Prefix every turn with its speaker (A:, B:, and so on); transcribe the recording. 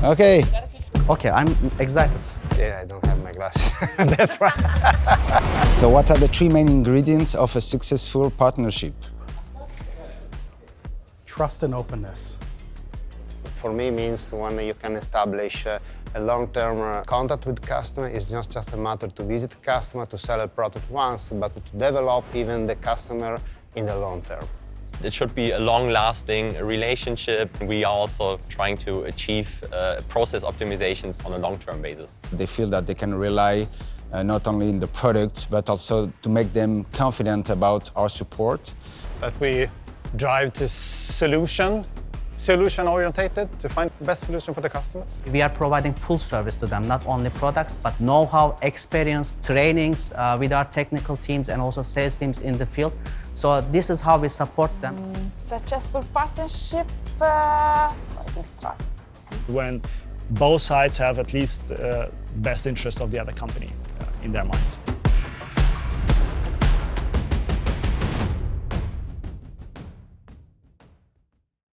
A: Okay.
B: Okay, I'm excited.
C: Yeah, I don't have my glasses. That's why.
A: So what are the three main ingredients of a successful partnership?
D: Trust and openness.
C: For me, means when you can establish a long-term contact with customer. It's not just a matter to visit customer, to sell a product once, but to develop even the customer in the long term.
E: It should be a long-lasting relationship. We are also trying to achieve process optimizations on a long-term basis.
A: They feel that they can rely not only in the product, but also to make them confident about our support.
F: That we drive to solution-orientated to find the best solution for the customer.
B: We are providing full service to them, not only products, but know-how, experience, trainings with our technical teams and also sales teams in the field. So this is how we support them.
G: Successful partnership, I think trust.
H: When both sides have at least the best interest of the other company in their minds.